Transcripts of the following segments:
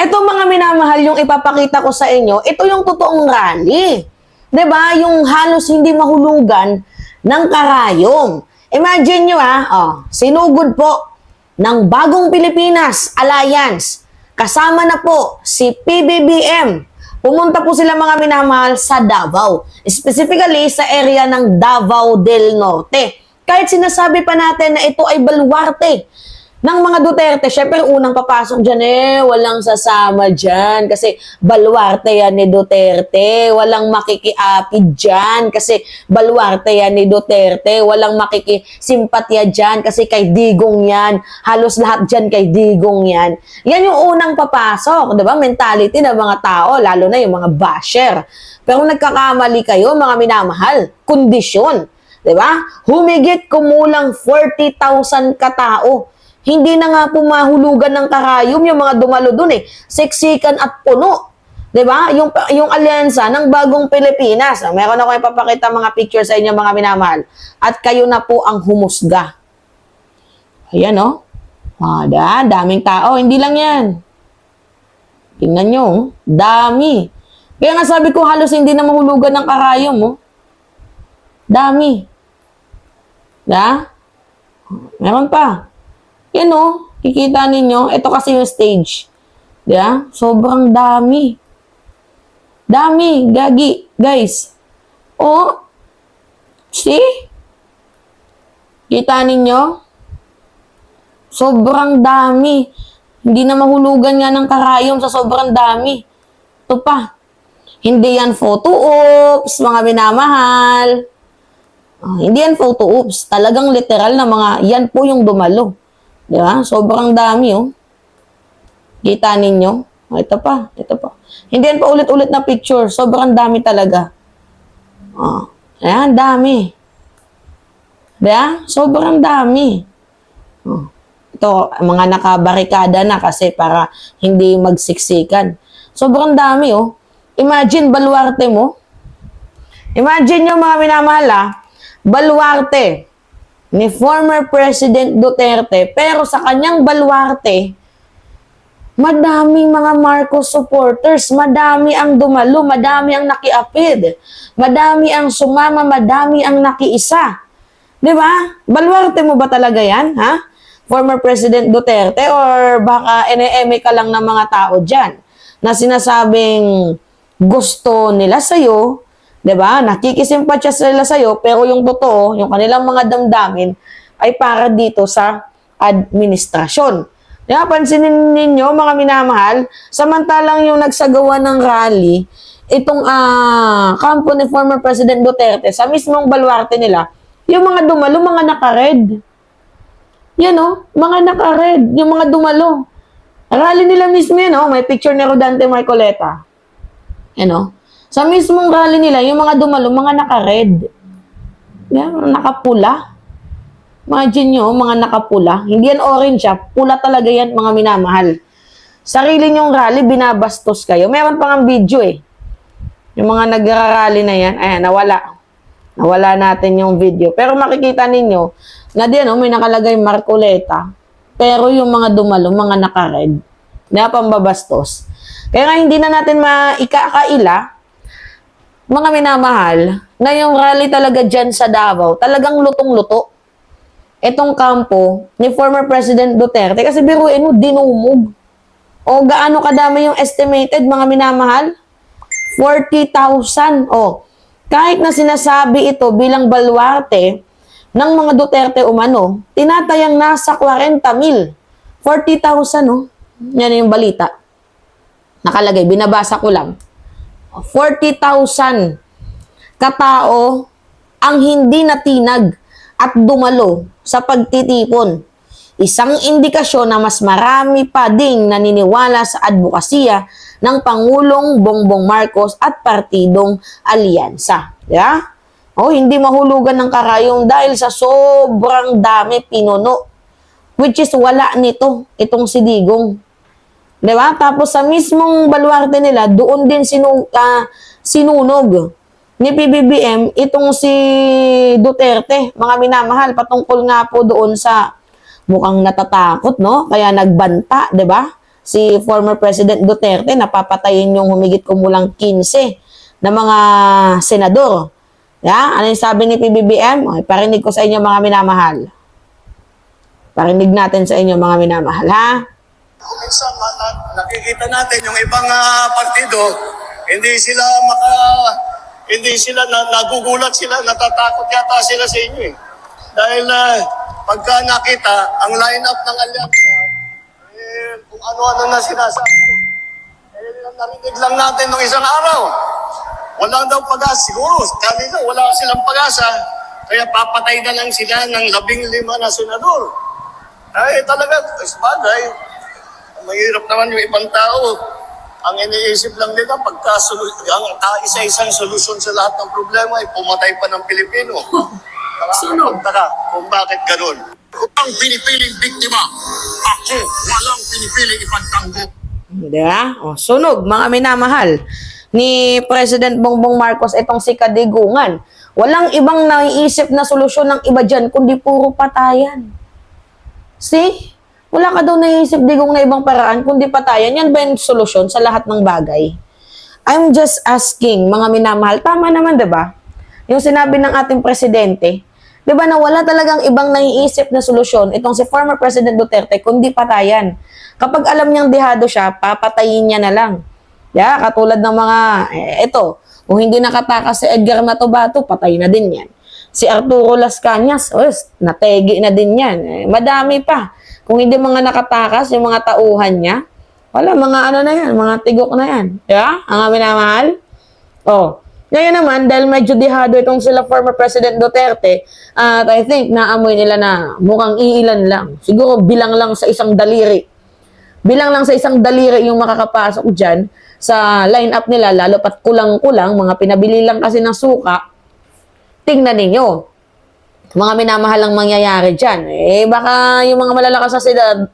Ito mga minamahal, yung ipapakita ko sa inyo, ito yung totoong rally. 'Di ba? Yung halos hindi mahulugan ng karayom. Imagine nyo sinugod po ng Bagong Pilipinas Alliance. Kasama na po si PBBM. Pumunta po sila mga minamahal sa Davao. Specifically sa area ng Davao del Norte. Kahit sinasabi pa natin na ito ay baluarte ng mga Duterte, syempre unang papasok dyan walang sasama dyan kasi baluarte yan ni Duterte, walang makikiapid dyan kasi baluarte yan ni Duterte, walang makikisimpatya dyan kasi kay Digong yan, halos lahat dyan kay Digong yan. Yan yung unang papasok, di ba? Mentality ng mga tao, lalo na yung mga basher. Pero nagkakamali kayo, mga minamahal, kondisyon, di ba? Humigit kumulang 40,000 katao. Hindi na nga po mahulugan ng karayom yung mga dumalo dun Siksikan at puno. 'Di ba? Yung alyansa ng Bagong Pilipinas. Meron ako ipapakita mga picture sa inyo mga minamahal. At kayo na po ang humusga. Ayan daming tao. Hindi lang yan. Tingnan nyo. Dami. Kaya nga sabi ko halos hindi na mahulugan ng karayom. Dami. Meron pa. Yan kikita ninyo, ito kasi yung stage. Diba? Sobrang dami. Dami, gagi, guys. See? Kita ninyo? Sobrang dami. Hindi na mahulugan nga ng karayom sa sobrang dami. Ito pa. Hindi yan photo ops, mga minamahal. Hindi yan photo ops. Talagang literal na mga, yan po yung dumalo. Di ba? Sobrang dami, Kita ninyo? Ito pa. Hindi yan pa ulit-ulit na picture. Sobrang dami talaga. Ayan, dami. Di ba? Sobrang dami. Ito, mga nakabarikada na kasi para hindi magsiksikan. Sobrang dami, Imagine, baluarte mo. Imagine nyo, mga minamahal, baluarte ni former President Duterte, pero sa kanyang baluarte, madaming mga Marcos supporters, madami ang dumalo, madami ang nakiapid, madami ang sumama, madami ang nakiisa. Di ba? Baluarte mo ba talaga yan, Former President Duterte, or baka ene-eme ka lang ng mga tao dyan na sinasabing gusto nila sa'yo, 'di ba? Nakikisimpatya sila sa iyo, pero yung totoo, yung kanilang mga damdamin ay para dito sa administrasyon. Kaya pansinin ninyo, mga minamahal, samantalang yung nagsagawa ng rally, itong kampo ni former President Duterte, sa mismong baluarte nila, yung mga dumalo, mga naka-red. Yan mga naka-red, yung mga dumalo. Rally nila mismo may picture ni Rodante Marcoleta. Sa mismong rally nila, yung mga dumalo, mga naka-red. Yan, nakapula. Imagine nyo, mga nakapula. Hindi yan orange, pula talaga yan, mga minamahal. Sarili nyong rally, binabastos kayo. Meron pang ang video Yung mga nagra-rally na yan, ayan, nawala. Nawala natin yung video. Pero makikita ninyo, na diyan, may nakalagay Marcoleta. Pero yung mga dumalo, mga naka-red. Kaya pambabastos. Kaya nga hindi na natin maikakaila, mga minamahal, na yung rally talaga dyan sa Davao, talagang lutong-luto. Itong kampo ni former President Duterte, kasi biruin mo, dinumog. O gaano kadami yung estimated, mga minamahal? 40,000. Kahit na sinasabi ito bilang baluarte ng mga Duterte umano, tinatayang nasa 40,000. 40,000, Yan yung balita. Nakalagay, binabasa ko lang. 40,000 katao ang hindi natinag at dumalo sa pagtitipon. Isang indikasyon na mas marami pa ding naniniwala sa advokasya ng Pangulong Bongbong Marcos at Partidong Alyansa. Yeah? Hindi mahulugan ng karayom dahil sa sobrang dami pinuno. Which is wala nito, itong si Digong. Diba? Tapos sa mismong baluarte nila, doon din sinunog ni PBBM itong si Duterte, mga minamahal, patungkol nga po doon sa mukhang natatakot, Kaya nagbanta, 'di ba? si former President Duterte, napapatayin yung humigit kumulang 15 na mga senador. Yeah? Ano yung sabi ni PBBM? Okay, parinig ko sa inyo mga minamahal. Parinig natin sa inyo mga minamahal, ha? Minsan, nakikita natin yung ibang partido, hindi sila nagugulat sila, natatakot yata sila sa inyo eh. Dahil pagka nakita ang lineup ng alyansa, kung ano-ano na sinasabi. Narinig lang natin nung isang araw. Wala daw pag-asa. Siguro, kanina wala silang pag-asa. Kaya papatay na lang sila ng 15 na senador. Ay, talaga, bagay. Mahirap naman yung ibang tao. Ang iniisip lang nila, ang isa-isang solusyon sa lahat ng problema ay pumatay pa ng Pilipino. Nakakapagtaka kung bakit ganun. Ang pinipiling biktima, ako walang pinipiling ipagtanggol. Diba? O, sunog, mga minamahal. Ni President Bongbong Marcos, itong si Kadigungan. Walang ibang naiisip na solusyon ng iba dyan, kundi puro patayan. See? Wala ka daw naiisip, Digong, na ibang paraan, kundi patayan. Yan ba yung solusyon sa lahat ng bagay? I'm just asking, mga minamahal, tama naman, diba? Yung sinabi ng ating presidente, diba na wala talagang ibang naiisip na solusyon itong si former President Duterte, kundi patayan. Kapag alam niyang dehado siya, papatayin niya na lang. Yeah, katulad ng mga, ito, kung hindi nakatakas si Edgar Matobato, patay na din yan. Si Arturo Las Cañas, nategi na din yan. Madami pa. Kung hindi mga nakatakas, yung mga tauhan niya, wala, mga ano na yan, mga tigok na yan. Yeah, ang minamahal. Oh, ngayon naman, dahil medyo dehado itong sila former President Duterte, at I think naamoy nila na mukhang iilan lang. Siguro bilang lang sa isang daliri. Bilang lang sa isang daliri yung makakapasok dyan sa line-up nila, lalo pat kulang-kulang, mga pinabili lang kasi ng suka. Tingnan ninyo, mga minamahalang mangyayari dyan. Baka yung mga malalakas sa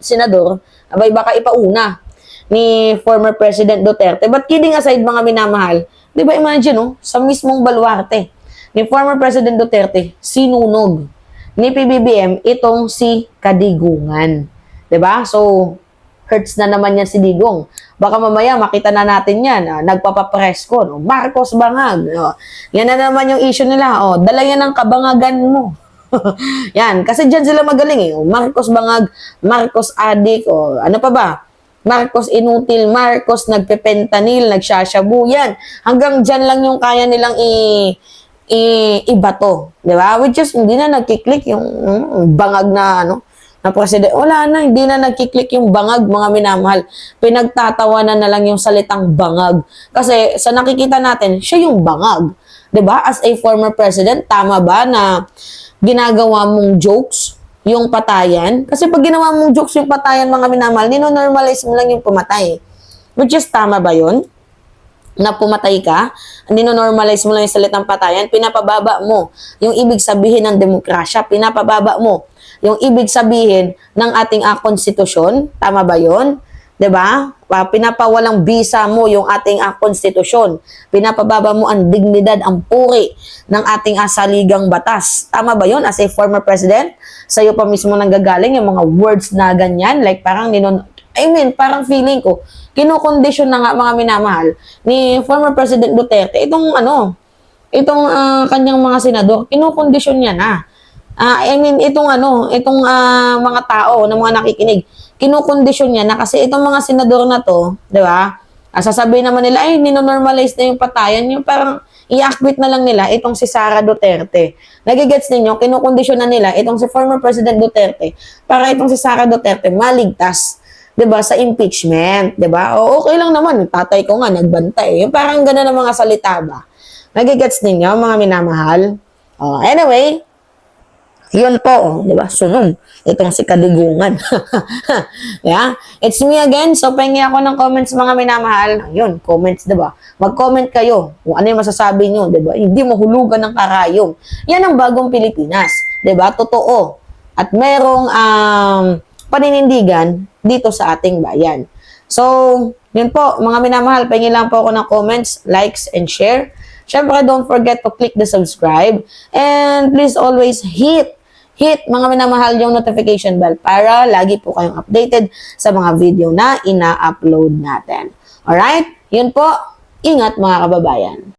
senador, abay baka ipauna ni former President Duterte. But kidding aside, mga minamahal, di ba imagine, sa mismong baluarte ni former President Duterte, sinunog ni PBBM itong si Kadigungan. Di ba? So, hurts na naman yan si Digong. Baka mamaya makita na natin yan, nagpapapress ko, Marcos Bangag. Yan na naman yung issue nila. Dala yan ng kabangagan mo. Yan, kasi dyan sila magaling Marcos Bangag, Marcos Adik, ano pa ba? Marcos Inutil, Marcos nagpepentanil, nagsashabu, yan. Hanggang dyan lang yung kaya nilang ibato. Di ba? Which is, hindi na nagkiklik yung bangag na president. Wala na, hindi na nagkiklik yung bangag, mga minamahal. Pinagtatawanan na lang yung salitang bangag. Kasi sa nakikita natin, siya yung bangag. 'Di ba? As a former president, tama ba na ginagawa mong jokes yung patayan? Kasi pag ginawa mong jokes yung patayan, mga minamahal, nino-normalize mo lang yung pumatay. Which is, tama ba yun? Na pumatay ka, nino-normalize mo lang yung salitang patayan, pinapababa mo yung ibig sabihin ng demokrasya, pinapababa mo yung ibig sabihin ng ating konstitusyon. Tama ba yun? 'Di ba? Pinapawalang bisa mo yung ating konstitusyon. Pinapababa mo ang dignidad, ang puri ng ating saligang batas. Tama ba yun? As a former president, sa'yo pa mismo nanggagaling yung mga words na ganyan. Like parang parang feeling ko, kinokondisyon na nga, mga minamahal, ni former President Duterte, itong kanyang mga senador, kinokondisyon niya na. Itong mga tao na mga nakikinig, kinukondisyon niya na kasi itong mga senador na to, di ba? Sasabihin naman nila, nino-normalize na yung patayan, yung parang i-acquit na lang nila itong si Sara Duterte. Nagigets ninyo, kinukondisyon na nila itong si former President Duterte para itong si Sara Duterte maligtas, di ba, sa impeachment, di ba? Okay lang naman, tatay ko nga, nagbantay. Yung parang gano'n ang mga salita ba? Nagigets ninyo, mga minamahal? Anyway, yun po, di ba? Sunog. Itong si Kadigungan. Yeah? It's me again. So, pahingi ako ng comments, mga minamahal. Yun, comments, di ba? Mag-comment kayo kung ano yung masasabi nyo, di ba? Hindi mahulugan ng karayom. Yan ang bagong Pilipinas. Di ba? Totoo. At merong paninindigan dito sa ating bayan. So, yun po, mga minamahal. Pahingi lang po ako ng comments, likes, and share. Syempre, don't forget to click the subscribe. And please always hit hit mga minamahal yung notification bell para lagi po kayong updated sa mga video na ina-upload natin. Alright? Yun po. Ingat mga kababayan.